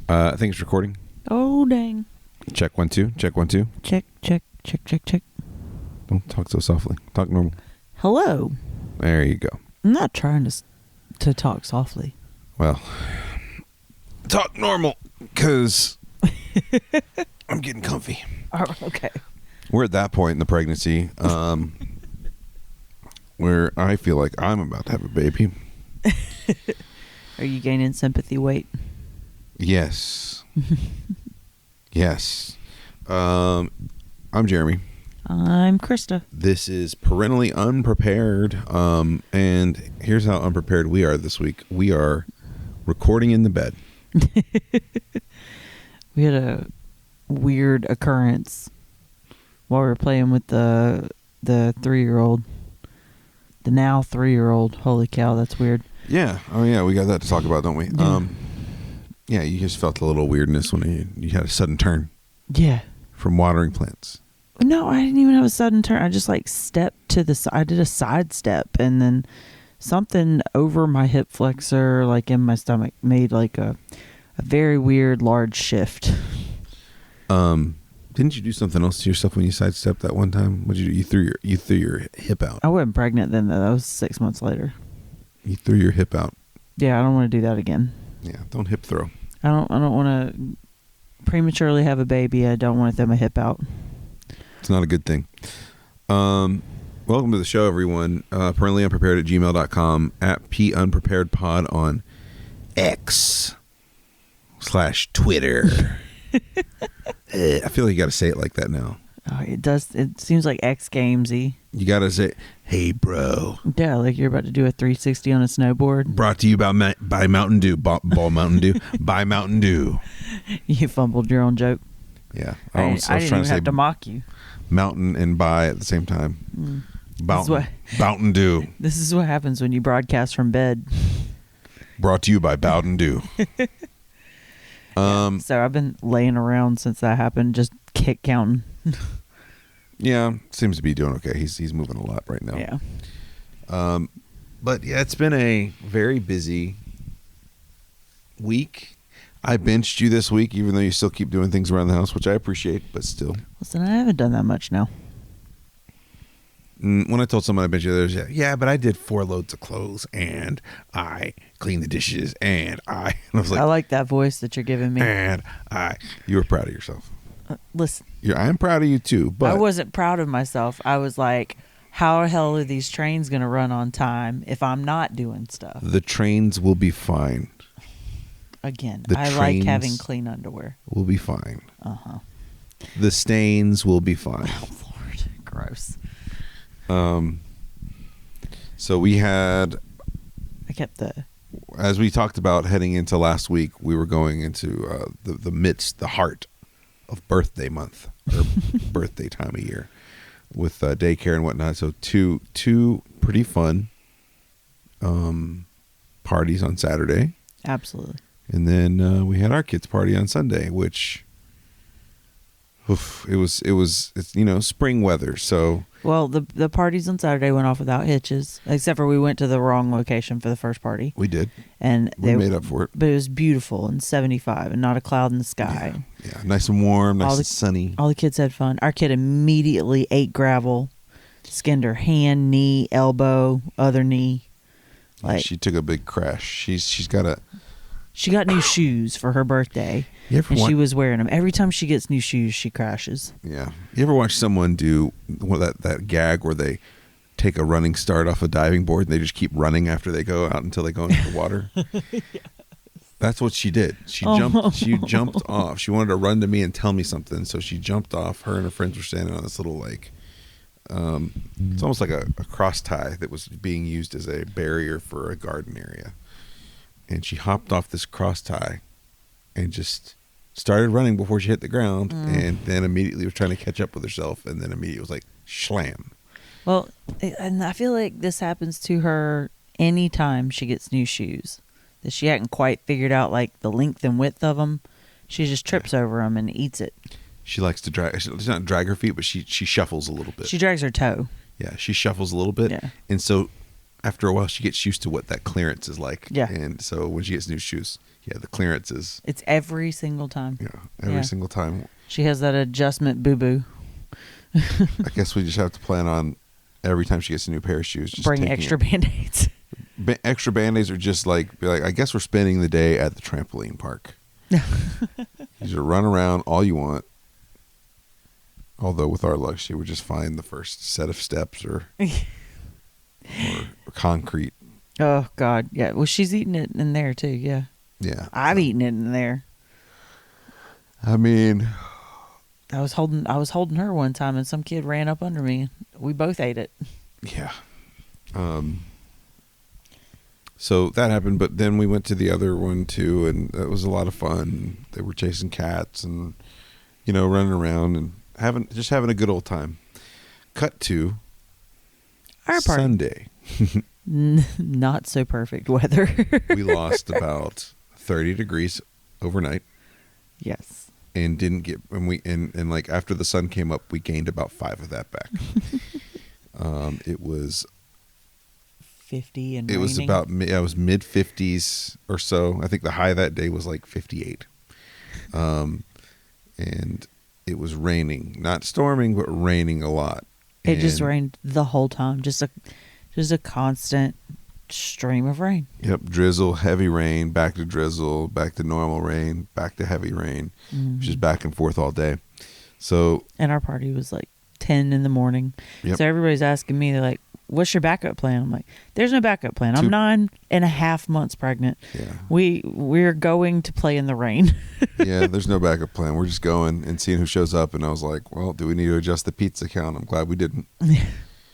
I think it's recording. Oh, dang. Check 1 2. Check 1 2. Check. Don't talk so softly. Talk normal. Hello. There you go. I'm not trying to talk softly. Well, talk normal because I'm getting comfy. Oh, okay. We're at that point in the pregnancy where I feel like I'm about to have a baby. Are you gaining sympathy weight? Yes. Yes. I'm Jeremy. I'm Krista. This is Parentally Unprepared. And here's how unprepared we are this week. We are recording in the bed. We had a weird occurrence while we were playing with the 3-year-old. The now 3-year-old. Holy cow, that's weird. Yeah. Oh, yeah. We got that to talk about, don't we? Yeah. Yeah, you just felt a little weirdness when you had a sudden turn Yeah. from watering plants. No, I didn't even have a sudden turn. I just stepped to the side. I did a side step, and then something over my hip flexor, in my stomach, made a very weird large shift. Didn't you do something else to yourself when you sidestepped that one time? What did you do? You threw your hip out. I wasn't pregnant then, though. That was 6 months later. You threw your hip out. Yeah, I don't want to do that again. Yeah, don't hip throw. I don't want to prematurely have a baby. I don't want to throw my hip out. It's not a good thing. Welcome to the show, everyone. Parentallyunprepared@gmail.com, at punpreparedpod on X/Twitter. I feel like you got to say it like that now. Oh, it does. It seems like X Gamesy. You got to say, "Hey, bro." Yeah, like you're about to do a 360 on a snowboard. Brought to you by Mountain Dew. Ball Mountain Dew. By Mountain Dew. You fumbled your own joke. Yeah. I didn't even have to mock you. Mountain and by at the same time. Mountain Dew. This is what happens when you broadcast from bed. Brought to you by Bowden Dew. So I've been laying around since that happened, just kick counting. Yeah, seems to be doing okay. He's moving a lot right now. Yeah. But yeah, it's been a very busy week. I benched you this week, even though you still keep doing things around the house, which I appreciate, but still. Listen, I haven't done that much now. When I told someone I benched you, there was, yeah, but I did 4 loads of clothes, and I cleaned the dishes, and I was like, I like that voice that you're giving me. And you were proud of yourself. Listen. I am proud of you too, but I wasn't proud of myself. I was like, how the hell are these trains going to run on time if I'm not doing stuff? The trains will be fine. Again, I like having clean underwear. Will be fine. Uh-huh. The stains will be fine. Oh, Lord. Gross. So we had, as we talked about heading into last week, we were going into the heart of birthday month or birthday time of year with daycare and whatnot. So two pretty fun parties on Saturday. Absolutely. And then we had our kids' party on Sunday, which it's spring weather. So well, the parties on Saturday went off without hitches, except for we went to the wrong location for the first party. We did, and we made up for it. But it was beautiful and 75, and not a cloud in the sky. Yeah, nice and warm, nice and sunny. All the kids had fun. Our kid immediately ate gravel, skinned her hand, knee, elbow, other knee. She took a big crash. She got new shoes for her birthday, she was wearing them. Every time she gets new shoes, she crashes. Yeah. You ever watch someone do that gag where they take a running start off a diving board and they just keep running after they go out until they go into the water? Yes. That's what she did. She jumped off. She wanted to run to me and tell me something, so she jumped off. Her and her friends were standing on this little it's almost like a cross tie that was being used as a barrier for a garden area. And she hopped off this cross tie and just started running before she hit the ground, and then immediately was trying to catch up with herself, and then immediately was like, slam. Well, and I feel like this happens to her anytime she gets new shoes. That she hadn't quite figured out the length and width of them. She just trips over them and eats it. She likes to drag. She does not drag her feet, but she shuffles a little bit. She drags her toe. Yeah, she shuffles a little bit. Yeah. And so after a while, she gets used to what that clearance is like. Yeah. And so when she gets new shoes, Yeah, the clearance is. It's every single time. Yeah, every single time. She has that adjustment boo-boo. I guess we just have to plan on every time she gets a new pair of shoes. Just bring extra Band-Aids. Extra Band-Aids are just like, be like, I guess we're spending the day at the trampoline park. You just run around all you want. Although with our luck, she would just find the first set of steps or concrete. Oh God, yeah. Well, she's eating it in there too. Yeah. Yeah, I've eaten it in there. I mean, I was holding her one time, and some kid ran up under me. We both ate it. Yeah. So that happened, but then we went to the other one too, and it was a lot of fun. They were chasing cats and, running around and having a good old time. Cut to our party. Sunday. Not so perfect weather. We lost about 30 degrees overnight. Yes. And didn't get, and like after the sun came up, we gained about 5 of that back. It was 50 and it was raining. it was mid 50s or so. I think the high that day was like 58. And it was raining, not storming, but raining a lot. It just rained the whole time. Just a constant stream of rain. Yep, drizzle, heavy rain, back to drizzle, back to normal rain, back to heavy rain. Mm-hmm. Just back and forth all day. So, and our party was like 10 in the morning. Yep. So everybody's asking me, they're like, what's your backup plan? I'm like, there's no backup plan. I'm 9.5 months pregnant. Yeah. We're going to play in the rain. Yeah, there's no backup plan. We're just going and seeing who shows up. And I was like, well, do we need to adjust the pizza count? I'm glad we didn't.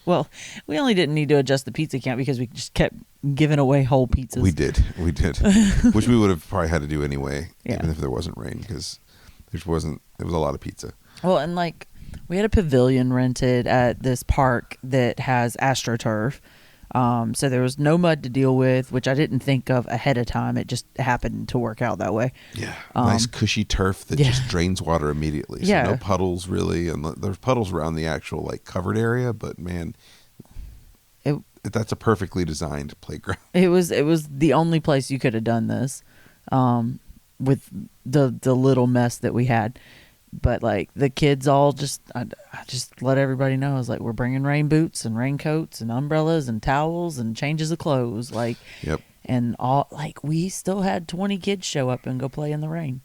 Well, we only didn't need to adjust the pizza count because we just kept giving away whole pizzas. We did. Which we would have probably had to do anyway, even if there wasn't rain, because there was a lot of pizza. Well, and like we had a pavilion rented at this park that has AstroTurf. So there was no mud to deal with, which I didn't think of ahead of time. It just happened to work out that way. Yeah. Nice cushy turf that just drains water immediately. So no puddles really. And there's puddles around the actual like covered area, but man, that's a perfectly designed playground. It was the only place you could have done this, with the little mess that we had. But like the kids all I just let everybody know. I was like, we're bringing rain boots and raincoats and umbrellas and towels and changes of clothes. Like, yep. And all like we still had 20 kids show up and go play in the rain.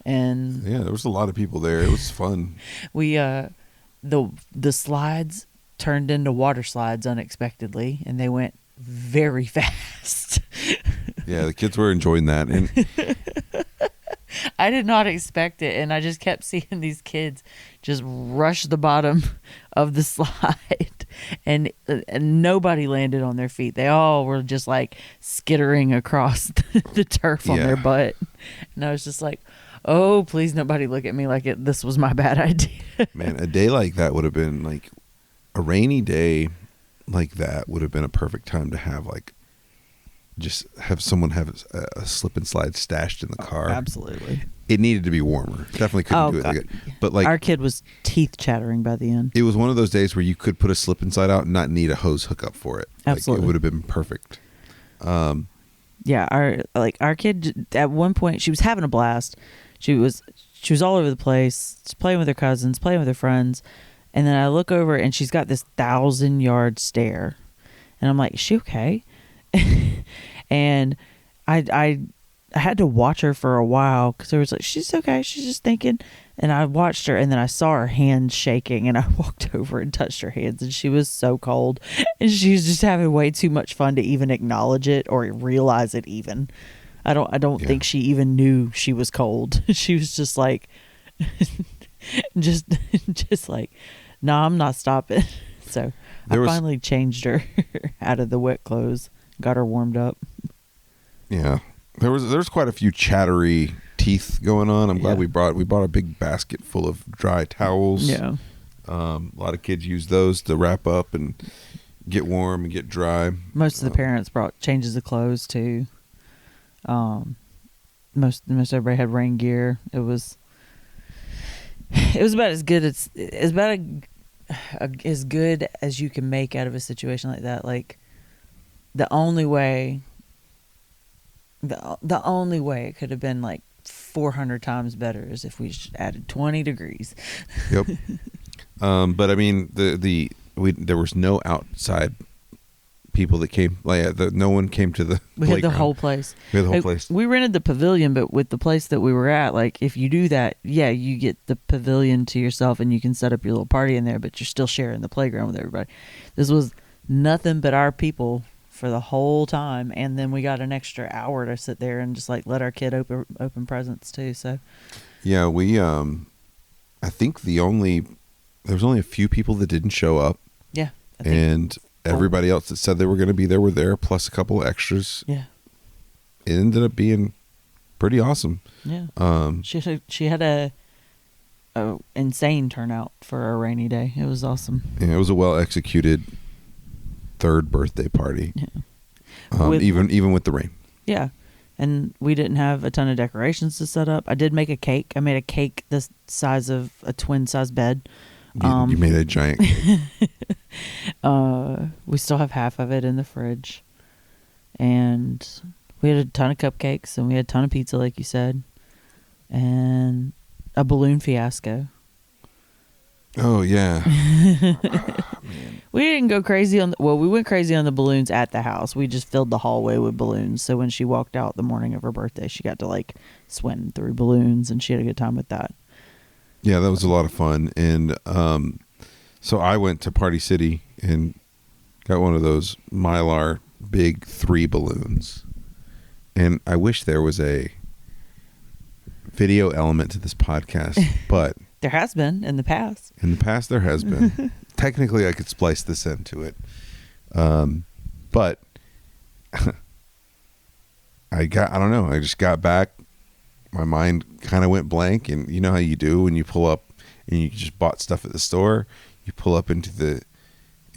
And yeah, there was a lot of people there. It was fun. We the slides turned into water slides unexpectedly, and they went very fast. Yeah, the kids were enjoying that, and I did not expect it, and I just kept seeing these kids just rush the bottom of the slide, and nobody landed on their feet. They all were just like skittering across the turf on their butt, and I was just like, oh, please nobody look at me like this was my bad idea. Man, a day like that would have been like a rainy day like that would have been a perfect time to have like just have someone have a slip and slide stashed in the car. Absolutely. It needed to be warmer. Definitely couldn't do it. Like but like our kid was teeth chattering by the end. It was one of those days where you could put a slip and slide out and not need a hose hookup for it. Absolutely. Like, it would have been perfect. Yeah, our kid at one point, she was having a blast. She was all over the place, playing with her cousins, playing with her friends. And then I look over and she's got this 1,000-yard stare. And I'm like, is she okay? And I had to watch her for a while because there was like, she's okay, she's just thinking. And I watched her, and then I saw her hands shaking, and I walked over and touched her hands, and she was so cold, and she was just having way too much fun to even acknowledge it or realize it even. I don't think she even knew she was cold. She was just like, just like, nah, I'm not stopping. So I finally changed her out of the wet clothes, got her warmed up. Yeah, there's quite a few chattery teeth going on. I'm glad we bought a big basket full of dry towels. Yeah, a lot of kids use those to wrap up and get warm and get dry. Most of the parents brought changes of clothes too. Most everybody had rain gear. It was about as good as good as you can make out of a situation like that. Like the only way The only way it could have been like 400 times better is if we just added 20 degrees. Yep. But I mean, there was no outside people that came. Like no one came to the. We had the whole place. We rented the pavilion, but with the place that we were at, like if you do that, yeah, you get the pavilion to yourself and you can set up your little party in there, but you're still sharing the playground with everybody. This was nothing but our people for the whole time, and then we got an extra hour to sit there and just like let our kid open presents too. So yeah, we I think there was only a few people that didn't show up. Yeah, and everybody else that said they were going to be there were there, plus a couple of extras. Yeah, it ended up being pretty awesome. Yeah, she had a insane turnout for a rainy day. It was awesome. Yeah, it was a well executed third birthday party. Yeah, even with the rain. Yeah, and we didn't have a ton of decorations to set up. I did make a cake. I made a cake the size of a twin size bed. You made a giant cake. We still have half of it in the fridge, and we had a ton of cupcakes, and we had a ton of pizza, like you said, and a balloon fiasco. Oh yeah. We didn't go crazy we went crazy on the balloons at the house. We just filled the hallway with balloons. So when she walked out the morning of her birthday, she got to like swim through balloons, and she had a good time with that. Yeah, that was a lot of fun. And so I went to Party City and got one of those Mylar big 3 balloons. And I wish there was a video element to this podcast, but there has been in the past. In the past, there has been. Technically, I could splice this into it. But I don't know. I just got back. My mind kind of went blank. And you know how you do when you pull up and you just bought stuff at the store. You pull up into the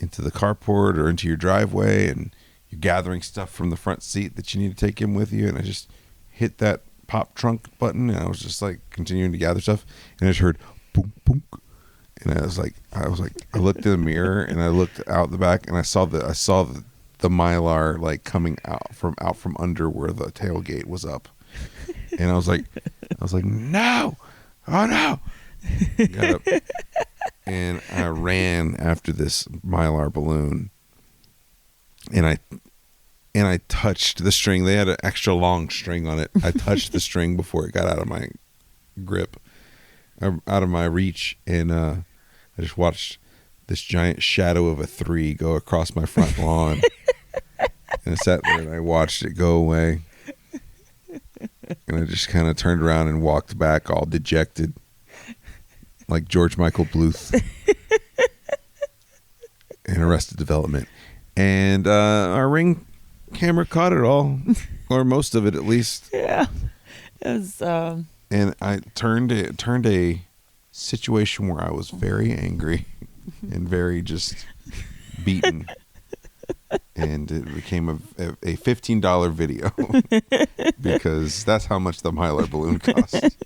carport or into your driveway, and you're gathering stuff from the front seat that you need to take in with you. And I just hit that pop trunk button, and I was just like continuing to gather stuff, and I just heard boom, boom. And I was like, I looked in the mirror and I looked out the back, and I saw the Mylar like coming out from under where the tailgate was up, and I was like, no, oh no! Got up and I ran after this Mylar balloon, and I touched the string. They had an extra long string on it. I touched the string before it got out of my grip, out of my reach, and I just watched this giant shadow of a 3 go across my front lawn. And I sat there and I watched it go away. And I just kind of turned around and walked back all dejected, like George Michael Bluth in Arrested Development. And our Ring camera caught it all, or most of it at least. Yeah. It was, and I turned a situation where I was very angry and very just beaten, and it became a $15 video because that's how much the Mylar balloon cost.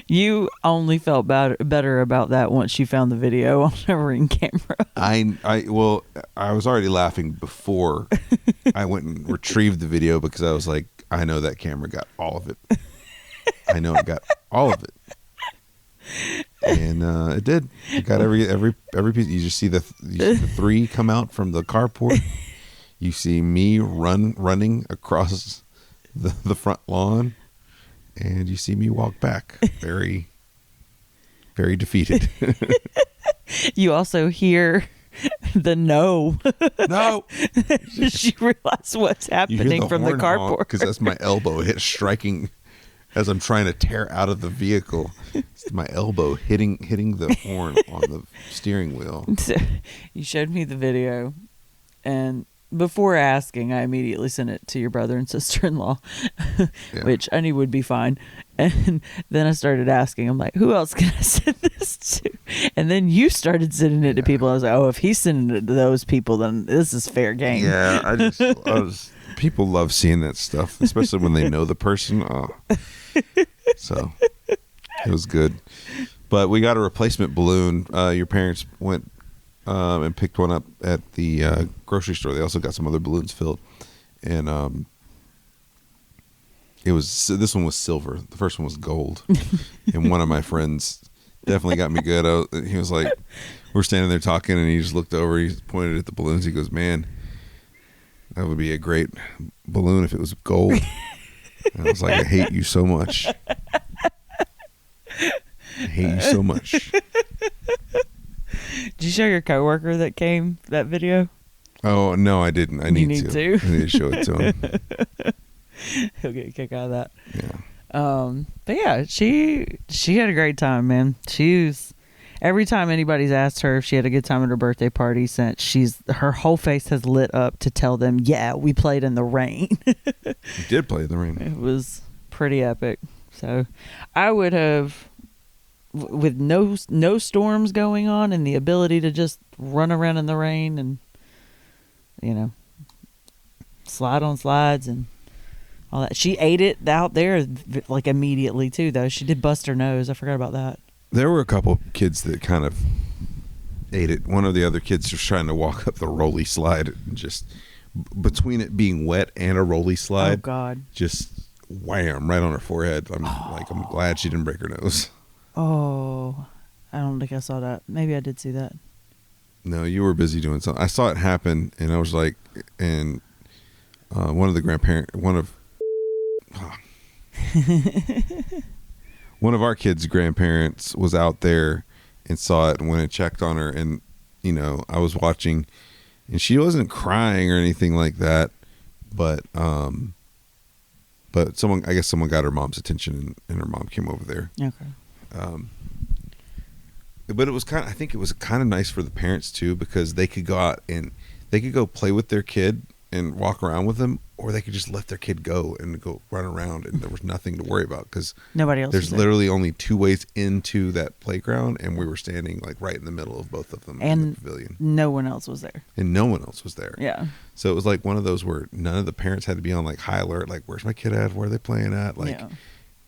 You only felt better about that once you found the video on a Ring camera. I was already laughing before I went and retrieved the video, because I was like, I know that camera got all of it. I know it got all of it. And it did. It got every piece. You just see the 3 come out from the carport. You see me running across the front lawn, and you see me walk back very, very defeated. You also hear the no. You realize what's happening from the carport, because that's my elbow striking as I'm trying to tear out of the vehicle. It's my elbow hitting the horn on the steering wheel. So, you showed me the video, and before asking, I immediately sent it to your brother and sister-in-law, yeah. Which I knew would be fine. And then I started asking, I'm like, who else can I send this to? And then you started sending it to people. I was like, oh, if he's sending it to those people, then this is fair game. Yeah, people love seeing that stuff, especially when they know the person. Oh. So it was good. But we got a replacement balloon. Your parents went and picked one up at the grocery store. They also got some other balloons filled, and This one was silver. The first one was gold. And one of my friends definitely got me good. He was like, we're standing there talking, and he just looked over. He pointed at the balloons. He goes, "Man, that would be a great balloon if it was gold." And I was like, "I hate you so much. I hate you so much." Did you show your coworker that came that video? Oh no, I didn't. I need to. I need to show it to him. He'll get a kick out of that. Yeah. But yeah, she had a great time, man. Every time anybody's asked her if she had a good time at her birthday party, since her whole face has lit up to tell them, yeah, we played in the rain. We did play in the rain. It was pretty epic. So I would have, with no storms going on and the ability to just run around in the rain and, slide on slides and all that. She ate it out there like immediately too, though. She did bust her nose. I forgot about that. There were a couple kids that kind of ate it. One of the other kids was trying to walk up the rolly slide, and just between it being wet and a rolly slide, oh God, just wham right on her forehead. I'm glad she didn't break her nose. Oh, I don't think I saw that. Maybe I did see that. No, you were busy doing something. I saw it happen, and I was like, and one of our kids' grandparents was out there and saw it and went and checked on her. And, I was watching, and she wasn't crying or anything like that. But someone got her mom's attention, and her mom came over there. Okay. But I think it was kind of nice for the parents too, because they could go out and they could go play with their kid and walk around with them, or they could just let their kid go and go run around, and there was nothing to worry about because nobody else. There's literally only 2 ways into that playground, and we were standing like right in the middle of both of them in the pavilion. No one else was there. And no one else was there. Yeah. So it was like one of those where none of the parents had to be on like high alert, like where's my kid at? Where are they playing at? Like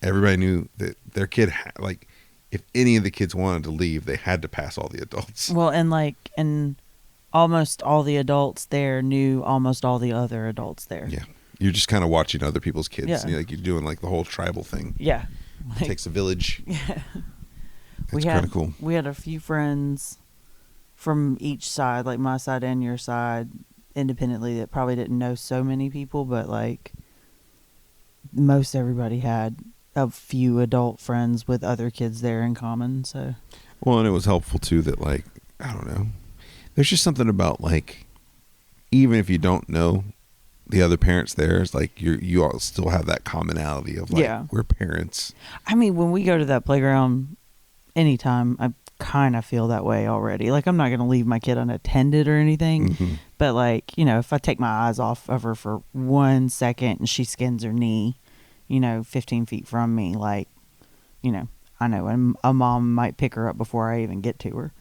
everybody knew that their kid like if any of the kids wanted to leave, they had to pass all the adults. Well, and almost all the adults there knew almost all the other adults there. Yeah. You're just kind of watching other people's kids. Yeah. You're doing like the whole tribal thing. Yeah. It takes a village. Yeah. It's kind of cool. We had a few friends from each side, like my side and your side, independently, that probably didn't know so many people, but like most everybody had a few adult friends with other kids there in common. So, well, and it was helpful too that like, I don't know, there's just something about like, even if you don't know the other parents there, it's like you all still have that commonality of like, we're parents. I mean, when we go to that playground anytime, I kind of feel that way already. Like, I'm not going to leave my kid unattended or anything, but like, if I take my eyes off of her for 1 second and she skins her knee, 15 feet from me, like, I know, and a mom might pick her up before I even get to her,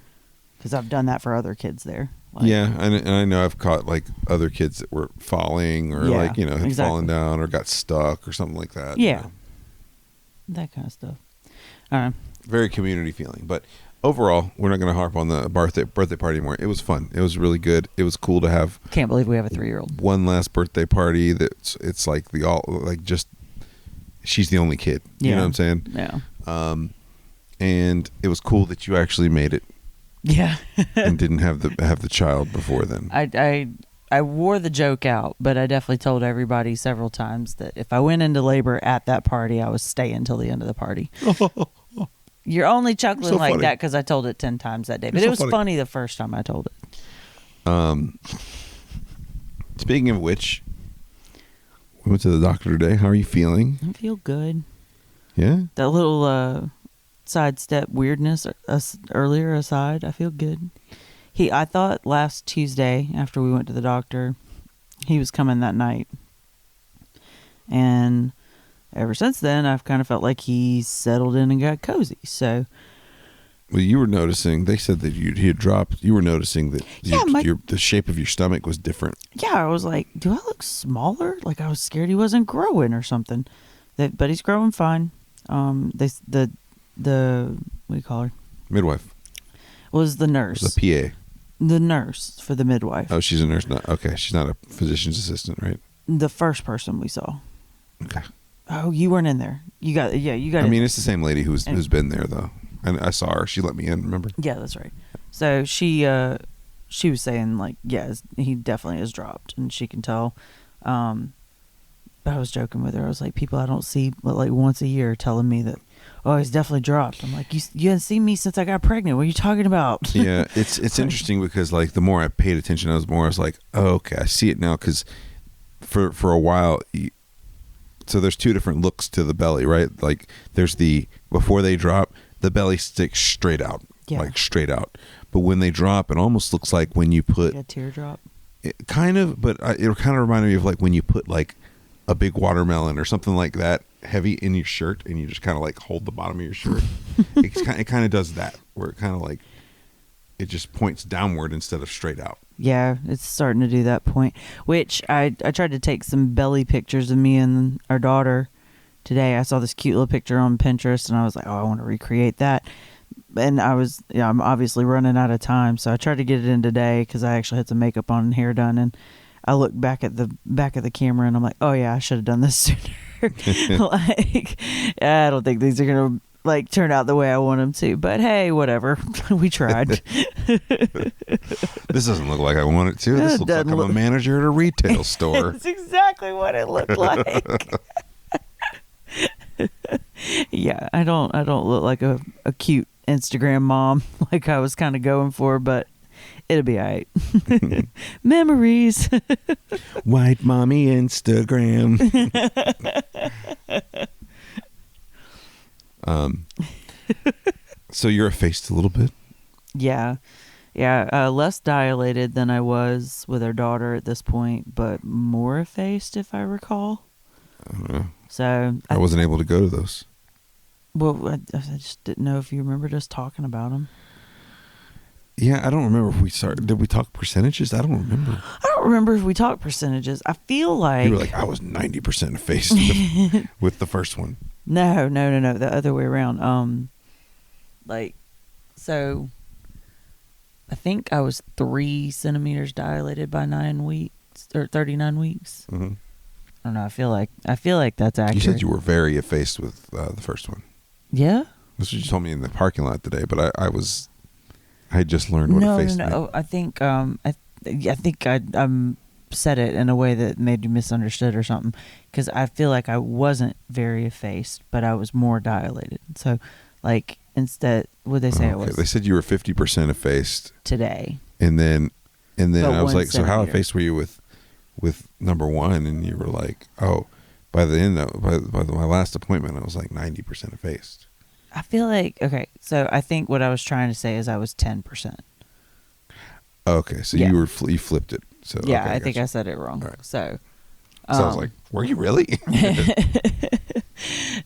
because I've done that for other kids there. Like, yeah, and I know I've caught like other kids that were falling or like had fallen down or got stuck or something like that. Yeah, that kind of stuff. Very community feeling. But overall, we're not going to harp on the birthday party anymore. It was fun. It was really good. It was cool to have. Can't believe we have a 3-year-old. One last birthday party it's like she's the only kid. You know what I'm saying? Yeah. And it was cool that you actually made it. Yeah. And didn't have the child before then. I wore the joke out, but I definitely told everybody several times that if I went into labor at that party, I was staying till the end of the party. You're only chuckling so like funny. That because I told it 10 times that day. But it was funny the first time I told it. Speaking of which, we went to the doctor today. How are you feeling? I feel good. Yeah? That little sidestep weirdness earlier aside, I feel good. I thought last Tuesday after we went to the doctor, he was coming that night. And ever since then, I've kind of felt like he settled in and got cozy. So, well, you were noticing. They said that he had dropped. You were noticing that the shape of your stomach was different. Yeah, I was like, do I look smaller? Like I was scared he wasn't growing or something. But he's growing fine. The what do you call her? Midwife. Was the nurse. The PA. The nurse for the midwife. Oh, she's a nurse. Okay, she's not a physician's assistant, right? The first person we saw. Okay. Oh, you weren't in there. You got I mean, it's the same lady who's been there though, and I saw her. She let me in. Remember? Yeah, that's right. So she was saying like, yeah, he definitely is dropped, and she can tell. I was joking with her. I was like, people I don't see but like once a year telling me that, oh, he's definitely dropped. I'm like, you haven't seen me since I got pregnant. What are you talking about? Yeah, it's interesting because like the more I paid attention, I was like, oh, okay, I see it now. Because for a while, so there's two different looks to the belly, right? Like there's the before they drop, the belly sticks straight out, like straight out. But when they drop, it almost looks like when you put like a teardrop. It kind of, but it kind of reminded me of like when you put like a big watermelon or something like that heavy in your shirt, and you just kind of like hold the bottom of your shirt. It kind of does that, where it kind of like it just points downward instead of straight out. Yeah, it's starting to do that point. Which I tried to take some belly pictures of me and our daughter today. I saw this cute little picture on Pinterest, and I was like, oh, I want to recreate that. And I'm obviously running out of time, so I tried to get it in today because I actually had some makeup on and hair done, and I looked back at the back of the camera and I'm like, oh yeah, I should have done this sooner. Like, I don't think these are gonna like turn out the way I want them to, but hey, whatever. We tried. This doesn't look like I want it to. This looks like I'm a manager at a retail store. That's exactly what it looked like. Yeah, I don't look like a cute Instagram mom like I was kind of going for, but it'll be all right. Memories. White mommy Instagram. So you're effaced a little bit? Yeah. Less dilated than I was with our daughter at this point, but more effaced, if I recall. I don't know. So I wasn't able to go to those. Well, I just didn't know if you remembered us talking about them. Yeah, I don't remember if we started. Did we talk percentages? I don't remember. I don't remember if we talked percentages. I feel like you were like, I was 90% effaced with the first one. No, the other way around. So I think I was 3 centimeters dilated by 9 weeks or 39 weeks. Mm-hmm. I don't know. I feel like that's accurate. You said you were very effaced with the first one. Yeah. That's what you told me in the parking lot today, but I had just learned what effaced meant. No. I think I said it in a way that made you misunderstood or something, because I feel like I wasn't very effaced, but I was more dilated. So, like, instead, what they say it was? They said you were 50% effaced today, and then I was like, centimeter. so how effaced were you with number one? And you were like, oh, by the end of my last appointment, I was like 90% effaced. I feel like, okay, so I think what I was trying to say is I was 10%. Okay, so yeah. you flipped it. So yeah, okay, I think I said it wrong. Right. So I was like, were you really?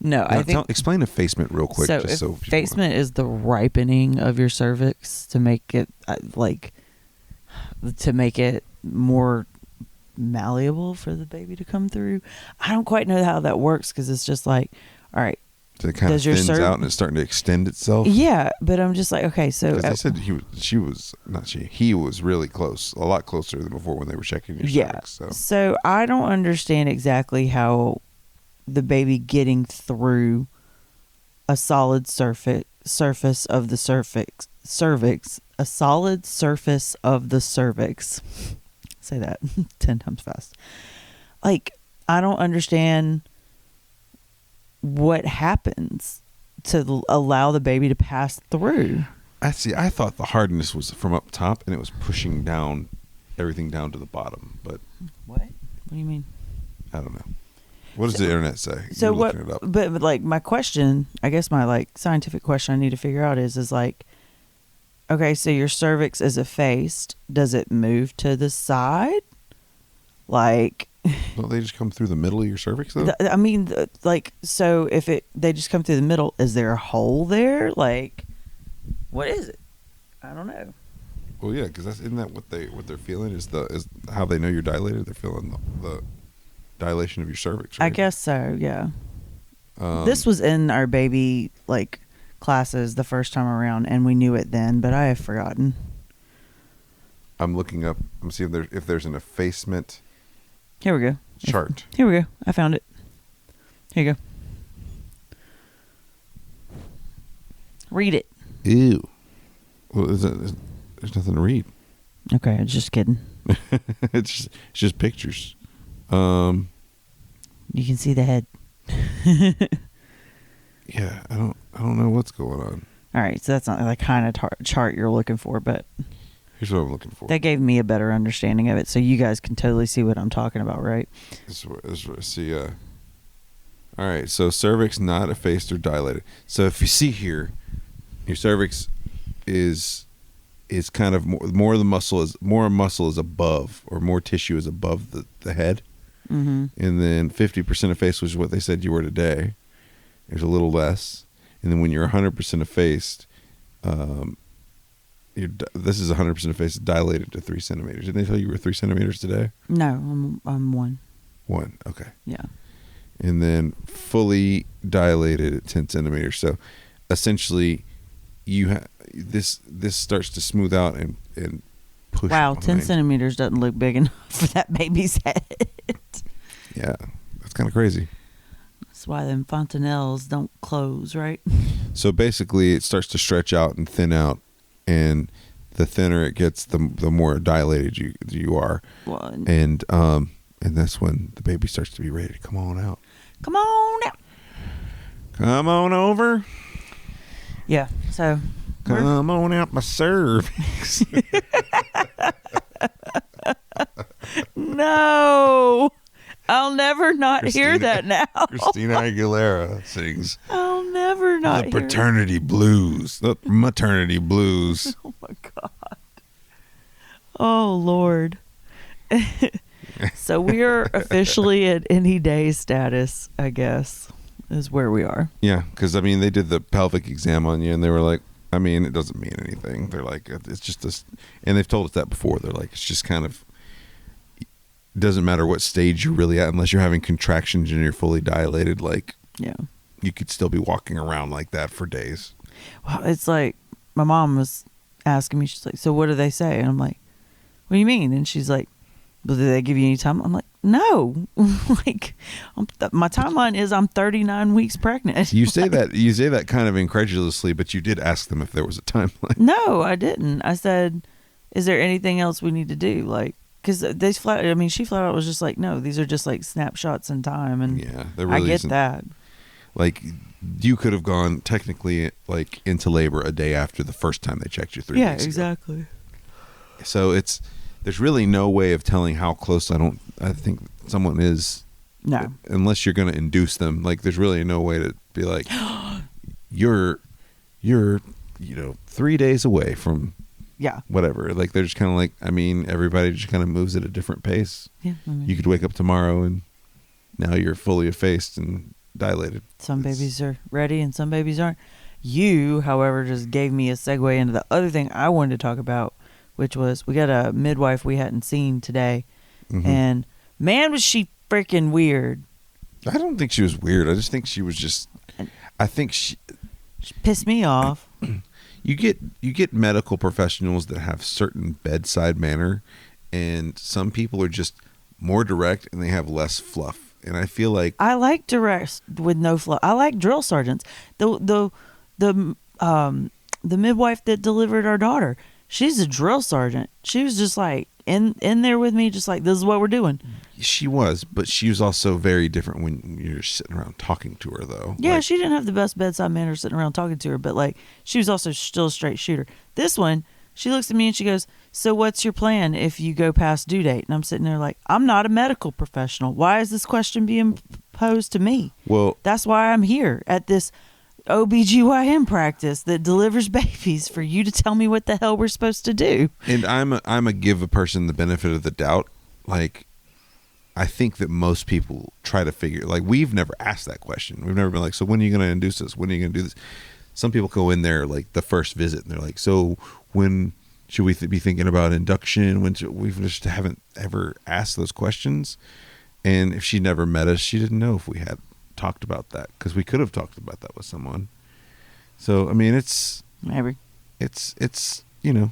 No, I think explain effacement real quick. So, effacement is the ripening of your cervix to make it more malleable for the baby to come through. I don't quite know how that works, because it's just like, all right, so it kind of thins out and it's starting to extend itself. Yeah, but I'm just like, okay, so because they said he was really close, a lot closer than before when they were checking your cervix. So I don't understand exactly how the baby getting through a solid surface of the cervix, a solid surface of the cervix. Say that 10 times fast. Like, I don't understand what happens to allow the baby to pass through. I thought the hardness was from up top and it was pushing down everything down to the bottom. But what do you mean? I don't know. What does the internet say? So what? But like, my question, I guess my like scientific question I need to figure out is like, okay, so your cervix is effaced. Does it move to the side? Like, don't they just come through the middle of your cervix though? I mean, like, so if they just come through the middle, is there a hole there? Like, what is it? I don't know. Well, yeah, because isn't that what they're feeling is how they know you're dilated? They're feeling the dilation of your cervix, right? I guess so. Yeah. This was in our baby like classes the first time around, and we knew it then, but I have forgotten. I'm looking up. I'm seeing if there's an effacement. Here we go. Chart. Here we go. I found it. Here you go. Read it. Ew. Well, there's nothing to read. Okay, I was just kidding. It's just pictures. You can see the head. Yeah, I don't know what's going on. All right, so that's not the kind of chart you're looking for, but Here's what I'm looking for. that gave me a better understanding of it, so you guys can totally see what I'm talking about, right? This is what I see. All right, so cervix not effaced or dilated. So if you see here, your cervix is kind of more of the muscle is above, or more tissue is above the head, Mm-hmm. and then 50% effaced, which is what they said you were today. There's a little less, and then when you're 100% effaced, this is 100% effaced, dilated to 3 centimeters. Didn't they tell you were 3 centimeters today? No, I'm 1. 1, okay. Yeah. And then fully dilated at 10 centimeters. So essentially, this starts to smooth out and push. Wow, behind. 10 centimeters doesn't look big enough for that baby's head. Yeah, that's kind of crazy. That's why them fontanelles don't close, right? So basically, it starts to stretch out and thin out, and the thinner it gets, the more dilated you are, Well, and that's when the baby starts to be ready to come on out. come on out. Come on over. Yeah, so Come on out my cervix. no, I'll never not hear that now. Christina Aguilera sings I'll never not the hear paternity blues, the maternity blues. Oh my God. Oh Lord. So we are officially at any day status, I guess, is where we are. Yeah, because I mean, they did the pelvic exam on you, and they were like, I mean, it doesn't mean anything. They're like, it's just this, and they've told us that before. They're like, it's just kind of, it doesn't matter what stage you're really at, unless you're having contractions and you're fully dilated. Like, Yeah. you could still be walking around like that for days. Well, it's like my mom was asking me, she's like, so what do they say? And I'm like, what do you mean? And she's like, well, did they give you any time? I'm like, no. Like, my timeline is I'm 39 weeks pregnant. You say that kind of incredulously, but you did ask them if there was a timeline. No, I didn't. I said, is there anything else we need to do? Like, because she flat out was just like, no, these are just like snapshots in time. And Yeah, there really I get isn't. that. Like, you could have gone technically like into labor a day after the first time they checked you 3 Yeah, weeks ago. exactly. So there's really no way of telling how close I think someone is. No. Unless you're going to induce them. Like, there's really no way to be like, you're 3 days away from Yeah. whatever. Like, they're just kind of like, I mean, everybody just kind of moves at a different pace. Yeah. I mean, You could wake up tomorrow and now you're fully effaced and dilated. some babies are ready and some babies aren't. You, however, just gave me a segue into the other thing I wanted to talk about, which was we got a midwife we hadn't seen today. Mhm. And man, was she freaking weird. I don't think she was weird. I just think she was just, I think she Pissed me off. you get medical professionals that have certain bedside manner, and some people are just more direct and they have less fluff. And I feel like I like direct with no fluff. I like drill sergeants. The midwife that delivered our daughter, she's a drill sergeant. She was just like in there with me, just like, this is what we're doing. she was, but she was also very different when you're sitting around talking to her, though. Yeah, Like, she didn't have the best bedside manner sitting around talking to her, but like she was also still a straight shooter. This one, she looks at me and she goes, so what's your plan if you go past due date? And I'm sitting there like, I'm not a medical professional. Why is this question being posed to me? well, That's why I'm here at this OBGYN practice that delivers babies, for you to tell me what the hell we're supposed to do. and I'm a give a person the benefit of the doubt. Like, I think that most people try to figure, like, we've never asked that question. We've never been like, so when are you going to induce this? When are you going to do this? Some people go in there like the first visit and they're like, so when should we be thinking about induction? We just haven't ever asked those questions. And if she never met us, she didn't know if we had talked about that, because we could have talked about that with someone. So I mean, it's you know,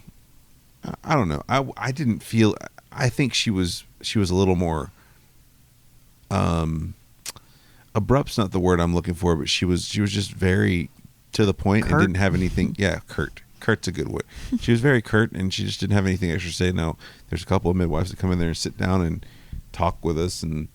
I don't know. I didn't feel. I think she was a little more abrupt's not the word I'm looking for, but she was just very to the point Curt? and didn't have anything. Yeah, curt. Curt's a good word. She was very curt, and she just didn't have anything extra to say. Now, there's a couple of midwives that come in there and sit down and talk with us and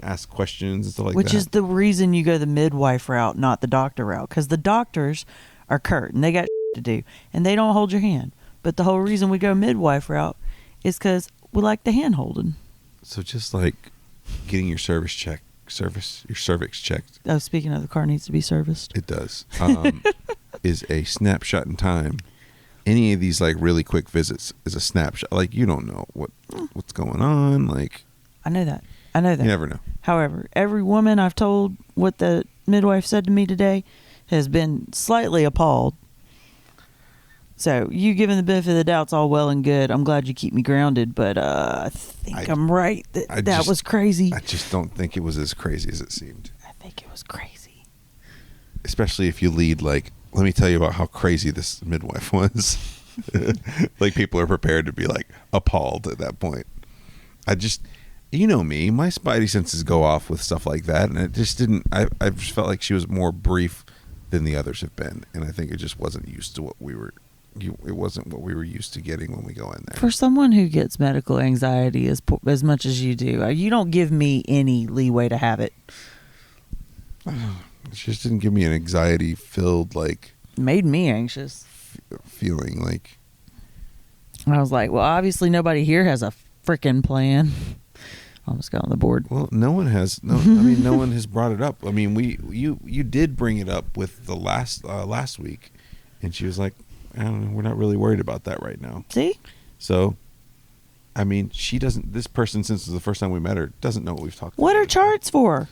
ask questions and stuff like that. Which is the reason you go the midwife route, not the doctor route, because the doctors are curt and they got to do, and they don't hold your hand. But the whole reason we go midwife route is because we like the hand holding. So just like getting your your cervix checked. Oh, speaking of, the car needs to be serviced. It does. Is a snapshot in time. Any of these like really quick visits is a snapshot. Like you don't know what's going on. Like I know that. You never know. However, every woman I've told what the midwife said to me today has been slightly appalled. So you giving the benefit of the doubt's all well and good. I'm glad you keep me grounded, but I think I'm right. That was crazy. I just don't think it was as crazy as it seemed. I think it was crazy. Especially if you lead like, let me tell you about how crazy this midwife was. Like people are prepared to be like appalled at that point. You know me, my spidey senses go off with stuff like that, and it just didn't. I just felt like she was more brief than the others have been, and I think it just wasn't used to what we were. It wasn't what we were used to getting when we go in there. For someone who gets medical anxiety as much as you do, you don't give me any leeway to have it. It just didn't give me an anxiety-filled like. Made me anxious. Feeling like. I was like, well, obviously nobody here has a freaking plan. Almost got on the board. Well, no one has. No, I mean, no one has brought it up. I mean, you did bring it up with the last week, and she was like, I don't know, we're not really worried about that right now. See? So, I mean, she doesn't. This person, since it's the first time we met her, doesn't know what we've talked about. What are charts for?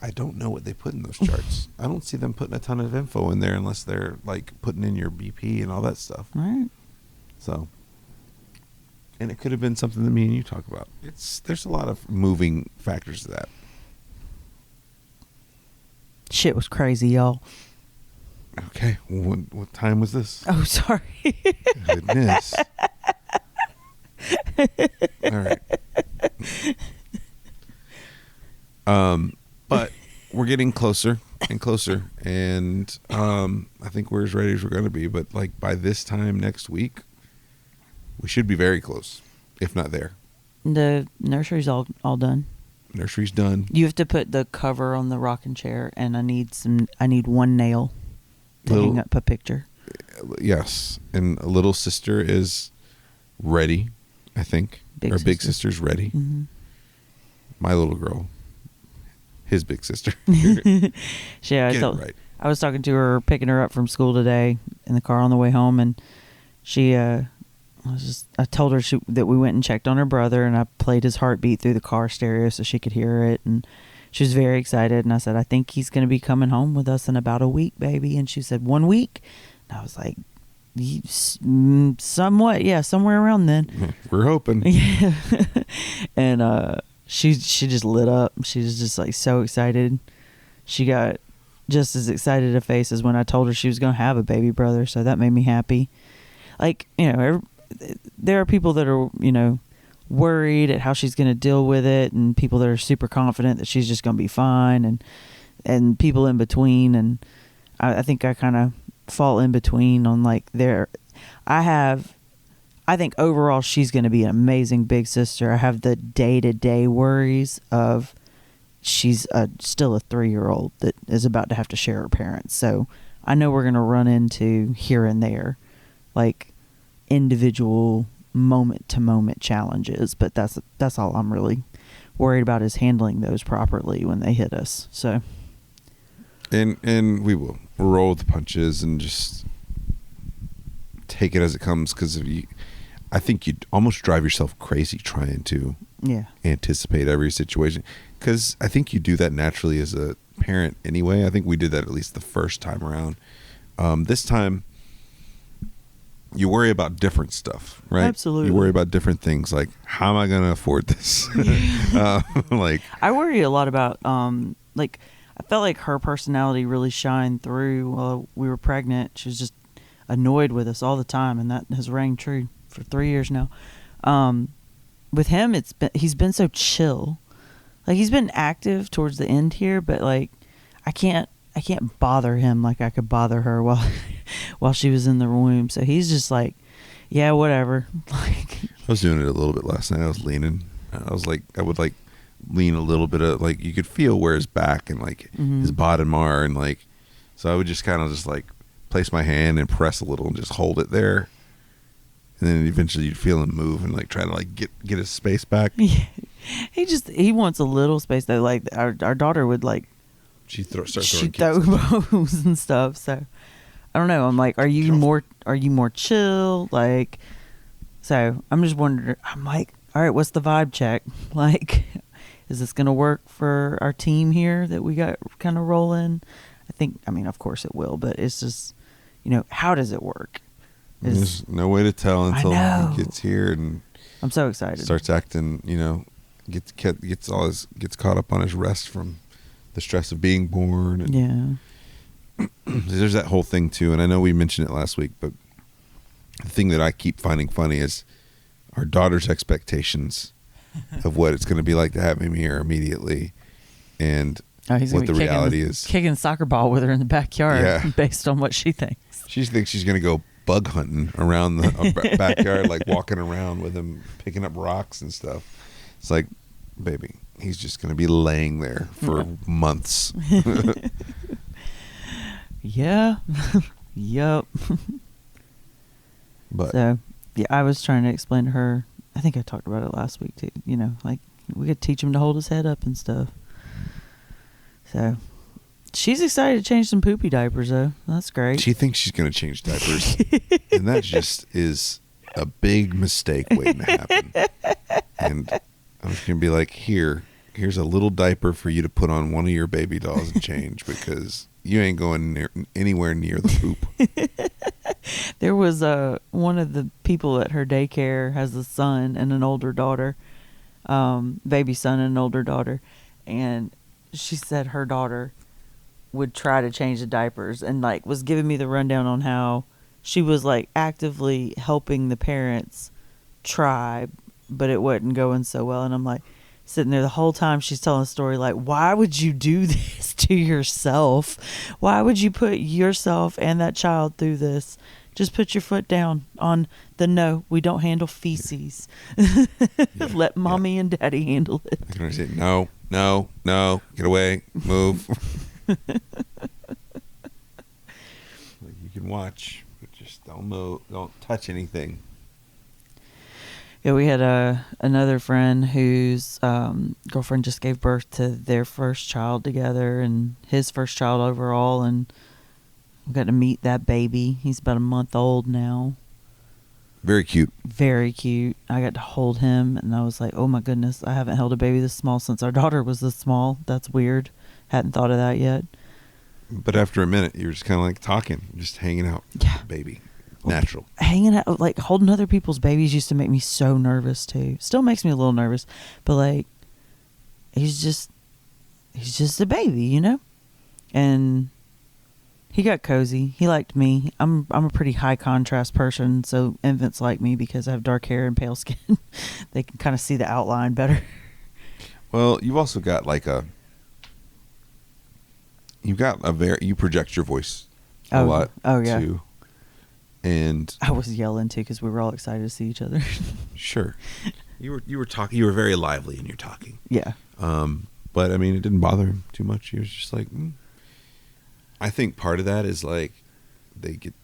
I don't know what they put in those charts. I don't see them putting a ton of info in there unless they're like putting in your BP and all that stuff. Right. So. And it could have been something that me and you talk about. There's a lot of moving factors to that. Shit was crazy, y'all. Okay, what time was this? Oh, sorry. Goodness. All right. But we're getting closer and closer, and I think we're as ready as we're going to be. But like by this time next week, we should be very close, if not there. The nursery's all done. Nursery's done. You have to put the cover on the rocking chair, and I need one nail to hang up a picture. Yes, and a little sister is ready, I think. Big sister's ready. Mm-hmm. My little girl, his big sister. Yeah, Right. I was talking to her, picking her up from school today in the car on the way home, and she I told her that we went and checked on her brother, and I played his heartbeat through the car stereo so she could hear it, and she was very excited. And I said, I think he's going to be coming home with us in about a week, baby. And she said, 1 week? And I was like, somewhat, yeah, somewhere around then. We're hoping. Yeah. And she just lit up. She was just like so excited. She got just as excited a face as when I told her she was going to have a baby brother, so that made me happy. Like, there are people that are, worried at how she's going to deal with it, and people that are super confident that she's just going to be fine, and people in between. And I think I kind of fall in between on like I think overall she's going to be an amazing big sister. I have the day-to-day worries of she's still a 3-year-old that is about to have to share her parents. So I know we're going to run into here and there, like individual moment-to-moment challenges, but that's all I'm really worried about, is handling those properly when they hit us. So, and we'll roll with the punches and just take it as it comes, because I think you'd almost drive yourself crazy trying to anticipate every situation, because I think you do that naturally as a parent anyway. I think we did that at least the first time around. This time you worry about different stuff, right? Absolutely. You worry about different things, like, how am I going to afford this? Like, I worry a lot about, like, I felt like her personality really shined through while we were pregnant. She was just annoyed with us all the time, and that has rang true for 3 years now. With him, he's been so chill. Like, he's been active towards the end here, but like I can't bother him like I could bother her while she was in the womb. So he's just like, yeah, whatever. Like, I was doing it a little bit last night. I was leaning. I would like lean a little bit of, like, you could feel where his back and like his bottom are, and like, so I would just kind of just like place my hand and press a little and just hold it there, and then eventually you'd feel him move and like try to like get his space back. Yeah. He wants a little space though. Like our daughter would like She'd throw bows and stuff. So I don't know. I'm like, are you more chill? Like, so I'm just wondering. I'm like, all right, what's the vibe check? Like, is this gonna work for our team here that we got kind of rolling? I mean, of course it will, but it's just, how does it work? There's no way to tell until he gets here and I'm so excited. Starts acting, gets caught up on his rest from the stress of being born. And yeah. There's that whole thing too, and I know we mentioned it last week, but the thing that I keep finding funny is our daughter's expectations of what it's going to be like to have him here immediately, and what the reality is. Kicking a soccer ball with her in the backyard, based on what she thinks. She thinks she's going to go bug hunting around the backyard, like walking around with him, picking up rocks and stuff. It's like, baby, he's just going to be laying there for months. Yeah. Yup. But so, yeah, I was trying to explain to her. I think I talked about it last week too. Like, we could teach him to hold his head up and stuff. So, she's excited to change some poopy diapers, though. That's great. She thinks she's going to change diapers. And that just is a big mistake waiting to happen. And I'm just going to be like, here's a little diaper for you to put on one of your baby dolls and change, because you ain't going anywhere near the poop. There was one of the people at her daycare has a son and an older daughter, baby son and an older daughter. And she said her daughter would try to change the diapers and like was giving me the rundown on how she was like actively helping the parents try, but it wasn't going so well. And I'm like sitting there the whole time she's telling a story like, why would you do this to yourself? Why would you put yourself and that child through this? Just put your foot down on the no, we don't handle feces. Let mommy and daddy handle it. I'm going to say, no, get away, move. Like, you can watch, but just don't move, don't touch anything. Yeah, we had another friend whose girlfriend just gave birth to their first child together, and his first child overall, and we got to meet that baby. He's about a month old now. Very cute. Very cute. I got to hold him, and I was like, oh my goodness, I haven't held a baby this small since our daughter was this small. That's weird. Hadn't thought of that yet. But after a minute, you're just kind of like talking, just hanging out. Yeah. Baby. Natural. Hanging out, like holding other people's babies used to make me so nervous too. Still makes me a little nervous, but like, he's just a baby, And he got cozy. He liked me. I'm a pretty high contrast person, so infants like me because I have dark hair and pale skin. They can kind of see the outline better. Well, you've also got like you project your voice a lot. Oh yeah. Too. And I was yelling too because we were all excited to see each other. Sure. You were talking. You were very lively in your talking. Yeah. But I mean, it didn't bother him too much. He was just like, I think part of that is like they get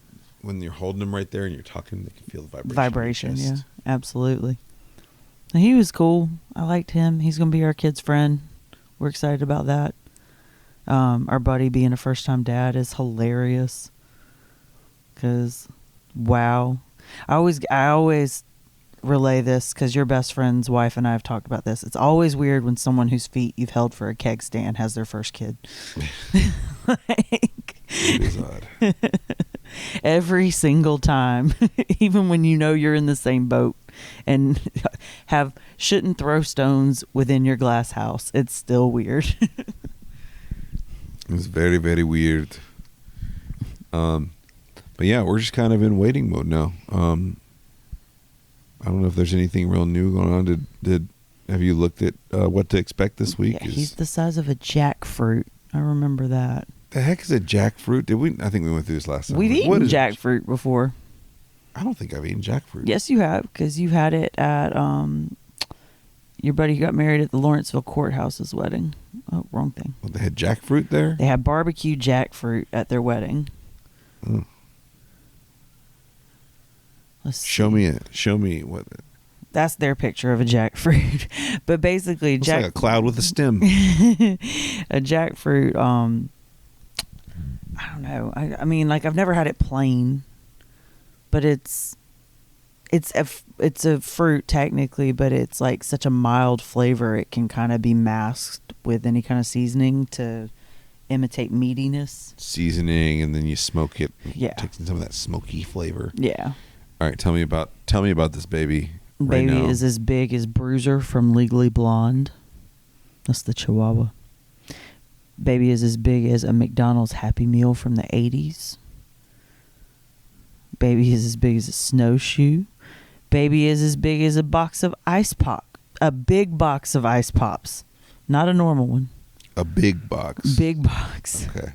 when you're holding them right there and you're talking, they can feel the vibration. Yeah, absolutely. He was cool. I liked him. He's gonna be our kid's friend. We're excited about that. Our buddy being a first-time dad is hilarious. Cause, wow, I always relay this because your best friend's wife and I have talked about this. It's always weird when someone whose feet you've held for a keg stand has their first kid. It is odd. Every single time, even when you're in the same boat and shouldn't throw stones within your glass house, it's still weird. It's very, very weird. But yeah, we're just kind of in waiting mode now. I don't know if there's anything real new going on. Did Have you looked at what to expect this week? Yeah, he's the size of a jackfruit. I remember that. The heck is a jackfruit? Did we? I think we went through this last time. We've eaten jackfruit before. I don't think I've eaten jackfruit. Yes, you have, because you had it at your buddy who got married at the Lawrenceville Courthouse's wedding. Oh, wrong thing. Well, they had jackfruit there? They had barbecue jackfruit at their wedding. Mm. Show me what. That's their picture of a jackfruit. But basically, looks like a cloud with a stem. A jackfruit. I don't know. I mean, like, I've never had it plain, but it's a fruit technically, but it's like such a mild flavor. It can kind of be masked with any kind of seasoning to imitate meatiness. Seasoning, and then you smoke it. Yeah, takes some of that smoky flavor. Yeah. All right, tell me about this baby. Baby right now. is as big as Bruiser from Legally Blonde. That's the Chihuahua. Baby is as big as a McDonald's Happy Meal from the 80s. Baby is as big as a snowshoe. Baby is as big as a box of ice pop. A big box of ice pops. Not a normal one. A big box. Big box. Okay.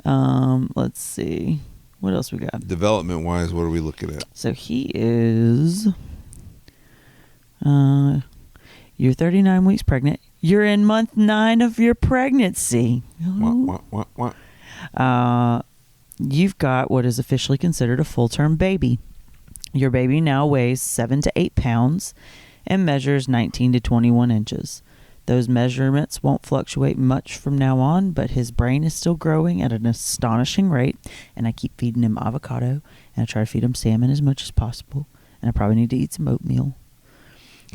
Let's see. What else we got? Development wise, what are we looking at? So he is you're 39 weeks pregnant. You're in month 9 of your pregnancy. What? You've got what is officially considered a full-term baby. Your baby now weighs 7 to 8 pounds and measures 19 to 21 inches. Those measurements won't fluctuate much from now on, but his brain is still growing at an astonishing rate, and I keep feeding him avocado, and I try to feed him salmon as much as possible, and I probably need to eat some oatmeal.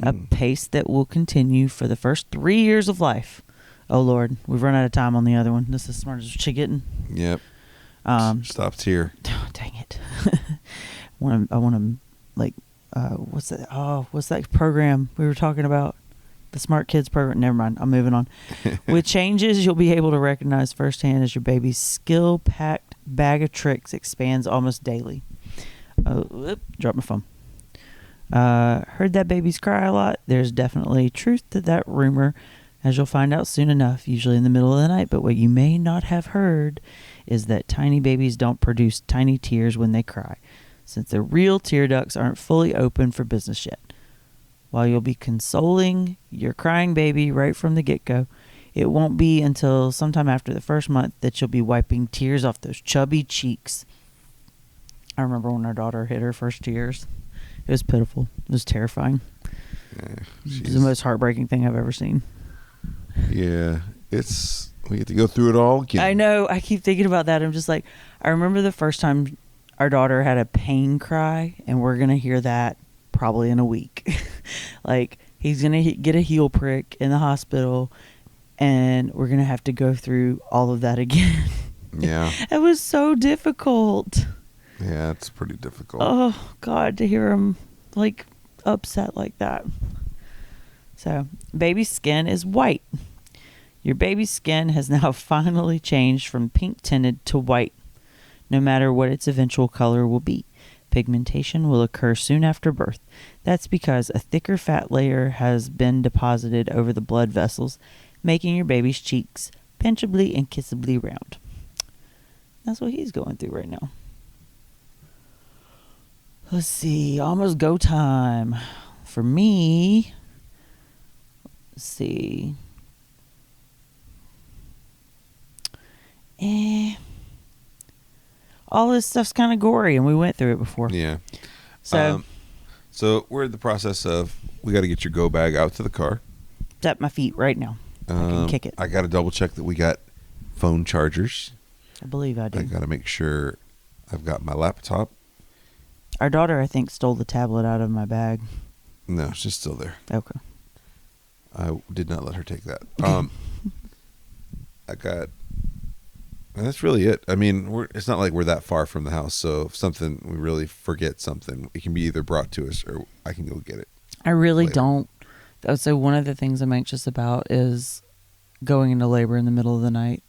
A pace that will continue for the first 3 years of life. Oh, Lord, we've run out of time on the other one. This is as smart as she getting. Yep. Stops here. Oh, dang it. I want to, like, what's that? Oh, what's that program we were talking about? The Smart Kids program. Never mind. I'm moving on. With changes, you'll be able to recognize firsthand as your baby's skill-packed bag of tricks expands almost daily. Oh, dropped my phone. Heard that babies cry a lot. There's definitely truth to that rumor, as you'll find out soon enough, usually in the middle of the night. But what you may not have heard is that tiny babies don't produce tiny tears when they cry, since their real tear ducts aren't fully open for business yet. While you'll be consoling your crying baby right from the get-go, it won't be until sometime after the first month that you'll be wiping tears off those chubby cheeks. I remember when our daughter hit her first tears. It was pitiful. It was terrifying. Yeah, it was the most heartbreaking thing I've ever seen. Yeah, we get to go through it all again. I know. I keep thinking about that. I'm just like, I remember the first time our daughter had a pain cry, and we're going to hear that probably in a week. Like, he's going to get a heel prick in the hospital, and we're going to have to go through all of that again. Yeah. It was so difficult. Yeah, it's pretty difficult. Oh, God, to hear him, like, upset like that. So, baby's skin is white. Your baby's skin has now finally changed from pink tinted to white, no matter what its eventual color will be. Pigmentation will occur soon after birth. That's because a thicker fat layer has been deposited over the blood vessels, making your baby's cheeks pinchably and kissably round. That's what he's going through right now. Let's see, almost go time. For me, let's see. All this stuff's kind of gory, and we went through it before. Yeah. So we're in the process of, we got to get your go bag out to the car. It's at my feet right now. I can kick it. I got to double check that we got phone chargers. I believe I do. I got to make sure I've got my laptop. Our daughter, I think, stole the tablet out of my bag. No, it's just still there. Okay. I did not let her take that. That's really it. I mean, it's not like we're that far from the house, so if we really forget something, it can be either brought to us or I can go get it. I really later. don't. So one of the things I'm anxious about is going into labor in the middle of the night.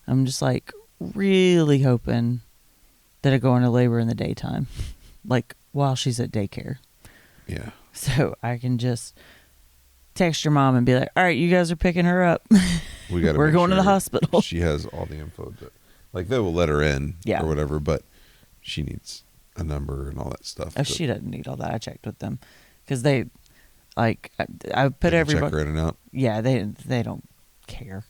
I'm just like really hoping that I go into labor in the daytime, like while she's at daycare. Yeah. So I can just text your mom and be like, all right, you guys are picking her up. We're going to the hospital. She has all the info. Like, they will let her in or whatever, but she needs a number and all that stuff. Oh, she doesn't need all that. I checked with them because they, like, I put everybody. Check her in and out. Yeah, they don't care.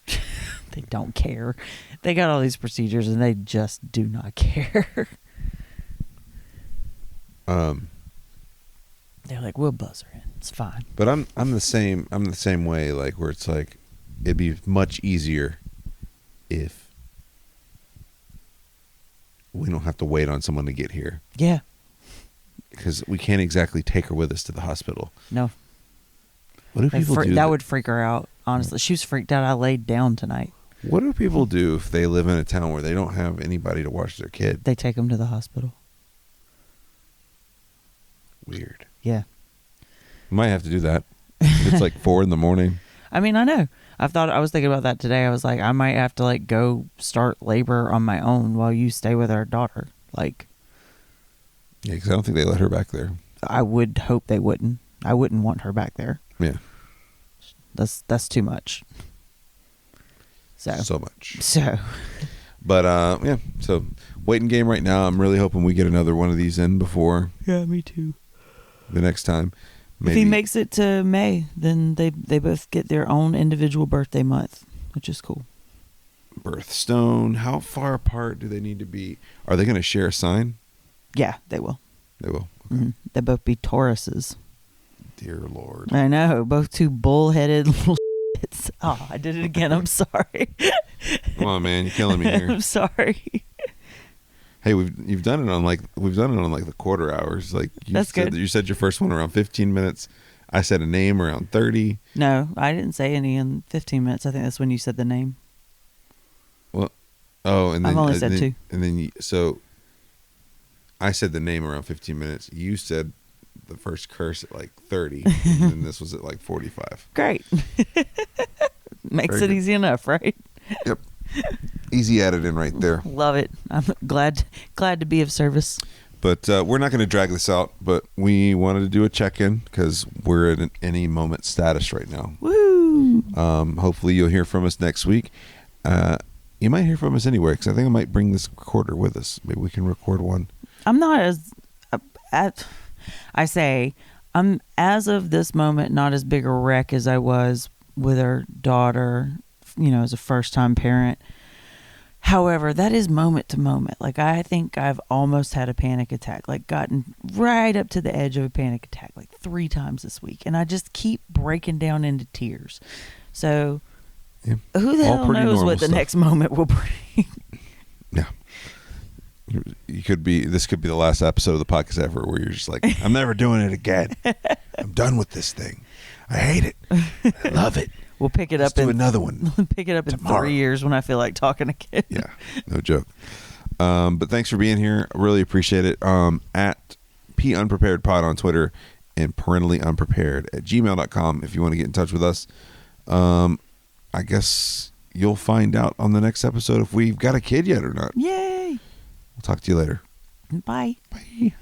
They don't care. They got all these procedures and they just do not care. They're like, we'll buzz her in. It's fine. But I'm the same way, like, where it's like, it'd be much easier if we don't have to wait on someone to get here. Yeah. Because we can't exactly take her with us to the hospital. No. What do people do? That would freak her out, honestly. She was freaked out. I laid down tonight. What do people do if they live in a town where they don't have anybody to watch their kid? They take them to the hospital. Weird. Yeah. You might have to do that. It's like 4 a.m. I mean, I know. I was thinking about that today. I was like, I might have to like go start labor on my own while you stay with our daughter. Like, yeah, because I don't think they let her back there. I would hope they wouldn't. I wouldn't want her back there. Yeah. That's too much. So much. So. But yeah, so waiting game right now. I'm really hoping we get another one of these in before. Yeah, me too. The next time. Maybe. If he makes it to May, then they both get their own individual birthday month, which is cool. Birthstone. How far apart do they need to be? Are they going to share a sign? Yeah, they will. They will. Okay. Mm-hmm. They both be Tauruses. Dear Lord. I know. Both two bullheaded little shits. Oh, I did it again. I'm sorry. Come on, man. You're killing me here. I'm sorry. Hey, we've done it on like the quarter hours. Like That's good. You said your first one around 15 minutes. I said a name around 30. No, I didn't say any in 15 minutes. I think that's when you said the name. Well, and then I've only said 2. And then so I said the name around 15 minutes. You said the first curse at like 30, and then this was at like 45. Great. Makes it easy enough, right? Yep. Easy added in right there. Love it. I'm glad to be of service. But we're not going to drag this out, but we wanted to do a check-in because we're at an any moment status right now. Woo! Hopefully you'll hear from us next week. You might hear from us anywhere because I think I might bring this recorder with us. Maybe we can record one. I'm not as... I'm as of this moment not as big a wreck as I was with our daughter, as a first-time parent. However, that is moment to moment. Like, I think I've almost had a panic attack, like gotten right up to the edge of a panic attack, like 3 times this week. And I just keep breaking down into tears. So who the hell knows what the next moment will bring? Yeah. This could be the last episode of the podcast ever where you're just like, I'm never doing it again. I'm done with this thing. I hate it. I love it. We'll pick it Let's up do another one. Pick it up tomorrow. In 3 years when I feel like talking again. Yeah, no joke. But thanks for being here. I really appreciate it. At punpreparedpod on Twitter and parentallyunprepared@gmail.com if you want to get in touch with us. I guess you'll find out on the next episode if we've got a kid yet or not. Yay! We'll talk to you later. Bye. Bye.